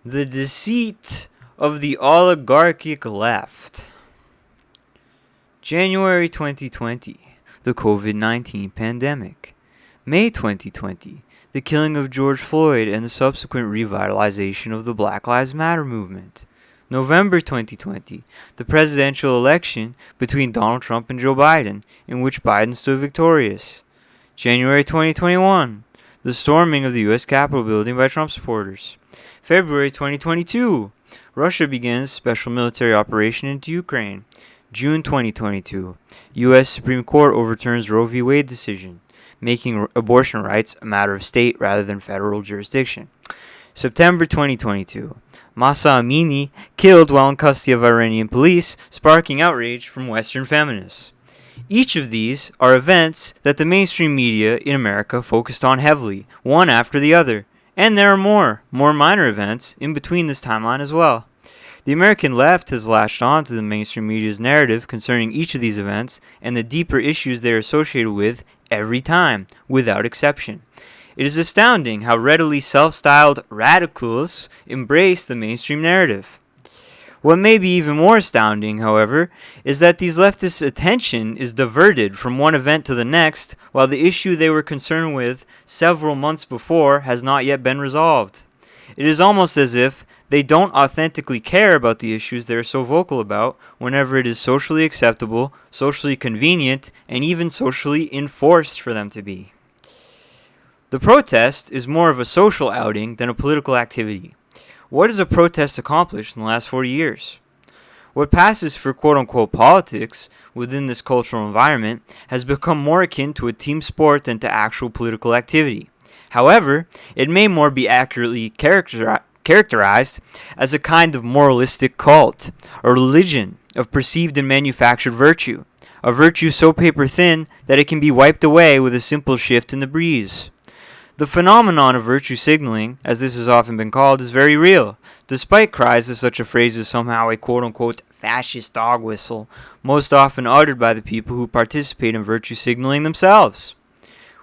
The deceit of the oligarchic left. January 2020, the COVID-19 pandemic. May 2020, the killing of George Floyd and the subsequent revitalization of the Black Lives Matter movement. November 2020, the presidential election between Donald Trump and Joe Biden, in which Biden stood victorious. January 2021, the storming of the U.S. Capitol building by Trump supporters. February 2022, Russia begins special military operation into Ukraine. June 2022, U.S. Supreme Court overturns Roe v. Wade decision, making abortion rights a matter of state rather than federal jurisdiction. September 2022, Mahsa Amini killed while in custody of Iranian police, sparking outrage from Western feminists. Each of these are events that the mainstream media in America focused on heavily, one after the other. And there are more minor events in between this timeline as well. The American left has latched on to the mainstream media's narrative concerning each of these events and the deeper issues they are associated with every time, without exception. It is astounding how readily self-styled radicals embrace the mainstream narrative. What may be even more astounding, however, is that these leftists' attention is diverted from one event to the next, while the issue they were concerned with several months before has not yet been resolved. It is almost as if they don't authentically care about the issues they are so vocal about whenever it is socially acceptable, socially convenient, and even socially enforced for them to be. The protest is more of a social outing than a political activity. What has a protest accomplished in the last 40 years? What passes for quote-unquote politics within this cultural environment has become more akin to a team sport than to actual political activity. However, it may more be accurately characterized as a kind of moralistic cult, a religion of perceived and manufactured virtue, a virtue so paper-thin that it can be wiped away with a simple shift in the breeze. The phenomenon of virtue signaling, as this has often been called, is very real, despite cries that such a phrase is somehow a quote-unquote fascist dog whistle, most often uttered by the people who participate in virtue signaling themselves.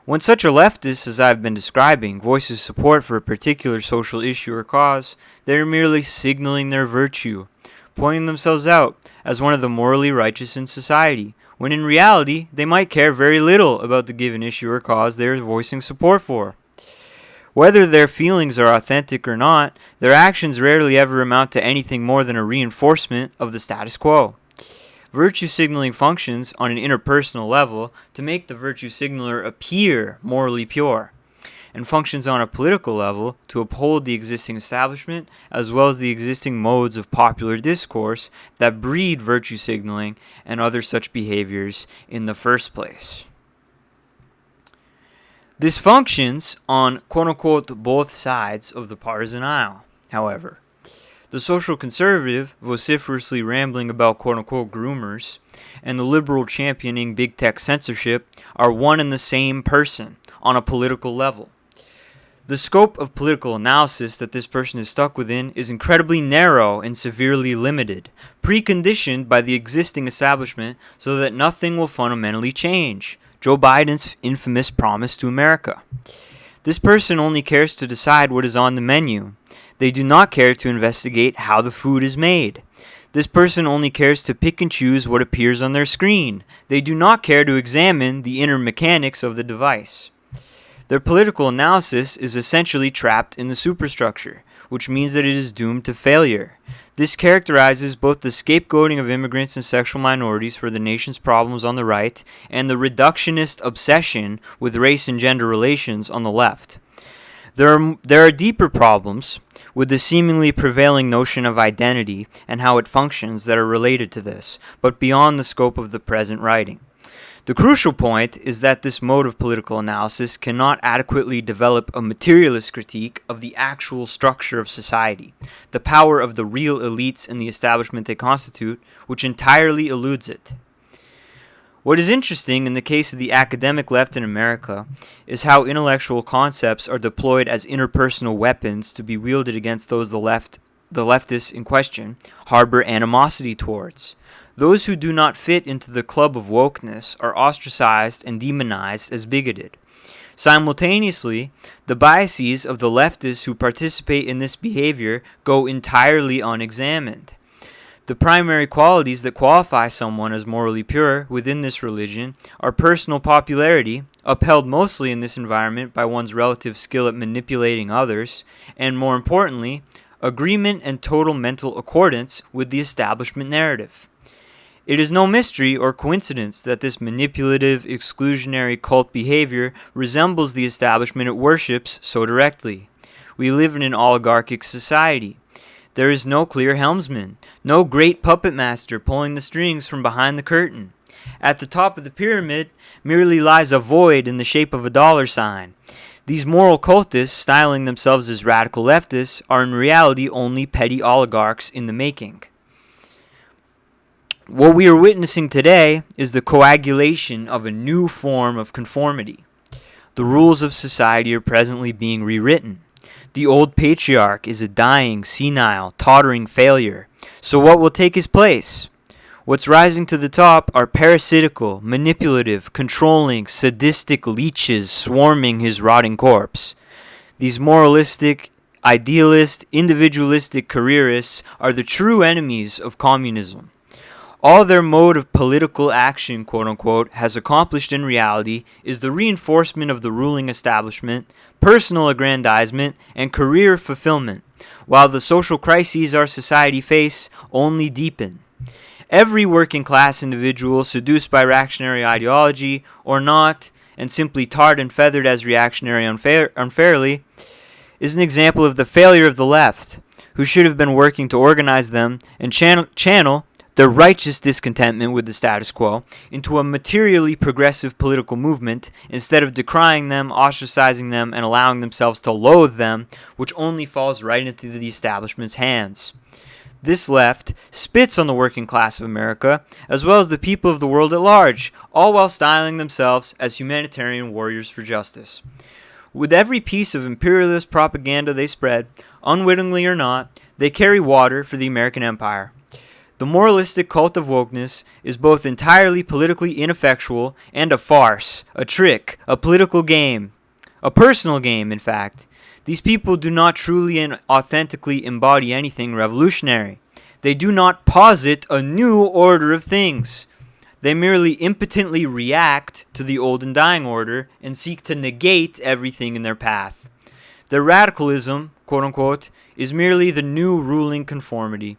When such a leftist, as I've been describing, voices support for a particular social issue or cause, they are merely signaling their virtue, pointing themselves out as one of the morally righteous in society, when in reality they might care very little about the given issue or cause they are voicing support for. Whether their feelings are authentic or not, their actions rarely ever amount to anything more than a reinforcement of the status quo. Virtue signaling functions on an interpersonal level to make the virtue signaler appear morally pure, and functions on a political level to uphold the existing establishment as well as the existing modes of popular discourse that breed virtue signaling and other such behaviors in the first place. This functions on quote-unquote both sides of the partisan aisle, however. The social conservative vociferously rambling about quote-unquote groomers and the liberal championing big tech censorship are one and the same person on a political level. The scope of political analysis that this person is stuck within is incredibly narrow and severely limited, preconditioned by the existing establishment so that nothing will fundamentally change. Joe Biden's infamous promise to America. This person only cares to decide what is on the menu. They do not care to investigate how the food is made. This person only cares to pick and choose what appears on their screen. They do not care to examine the inner mechanics of the device. Their political analysis is essentially trapped in the superstructure, which means that it is doomed to failure. This characterizes both the scapegoating of immigrants and sexual minorities for the nation's problems on the right and the reductionist obsession with race and gender relations on the left. There are deeper problems with the seemingly prevailing notion of identity and how it functions that are related to this, but beyond the scope of the present writing. The crucial point is that this mode of political analysis cannot adequately develop a materialist critique of the actual structure of society, the power of the real elites and the establishment they constitute, which entirely eludes it. What is interesting in the case of the academic left in America is how intellectual concepts are deployed as interpersonal weapons to be wielded against those the leftists in question harbor animosity towards. Those who do not fit into the club of wokeness are ostracized and demonized as bigoted. Simultaneously, the biases of the leftists who participate in this behavior go entirely unexamined. The primary qualities that qualify someone as morally pure within this religion are personal popularity, upheld mostly in this environment by one's relative skill at manipulating others, and more importantly, agreement and total mental accordance with the establishment narrative. It is no mystery or coincidence that this manipulative, exclusionary cult behavior resembles the establishment it worships so directly. We live in an oligarchic society. There is no clear helmsman, no great puppet master pulling the strings from behind the curtain. At the top of the pyramid merely lies a void in the shape of a dollar sign. These moral cultists, styling themselves as radical leftists, are in reality only petty oligarchs in the making. What we are witnessing today is the coagulation of a new form of conformity. The rules of society are presently being rewritten. The old patriarch is a dying, senile, tottering failure. So what will take his place? What's rising to the top are parasitical, manipulative, controlling, sadistic leeches swarming his rotting corpse. These moralistic, idealist, individualistic careerists are the true enemies of communism. All their mode of political action, quote-unquote, has accomplished in reality is the reinforcement of the ruling establishment, personal aggrandizement, and career fulfillment, while the social crises our society face only deepen. Every working-class individual seduced by reactionary ideology, or not, and simply tarred and feathered as reactionary unfairly, is an example of the failure of the left, who should have been working to organize them and channel their righteous discontentment with the status quo into a materially progressive political movement instead of decrying them, ostracizing them, and allowing themselves to loathe them, which only falls right into the establishment's hands. This left spits on the working class of America, as well as the people of the world at large, all while styling themselves as humanitarian warriors for justice. With every piece of imperialist propaganda they spread, unwittingly or not, they carry water for the American empire. The moralistic cult of wokeness is both entirely politically ineffectual and a farce, a trick, a political game, a personal game, in fact. These people do not truly and authentically embody anything revolutionary. They do not posit a new order of things. They merely impotently react to the old and dying order and seek to negate everything in their path. Their radicalism, quote-unquote, is merely the new ruling conformity.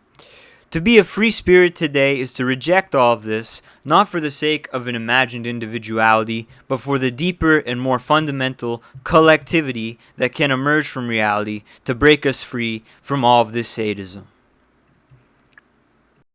To be a free spirit today is to reject all of this, not for the sake of an imagined individuality, but for the deeper and more fundamental collectivity that can emerge from reality to break us free from all of this sadism.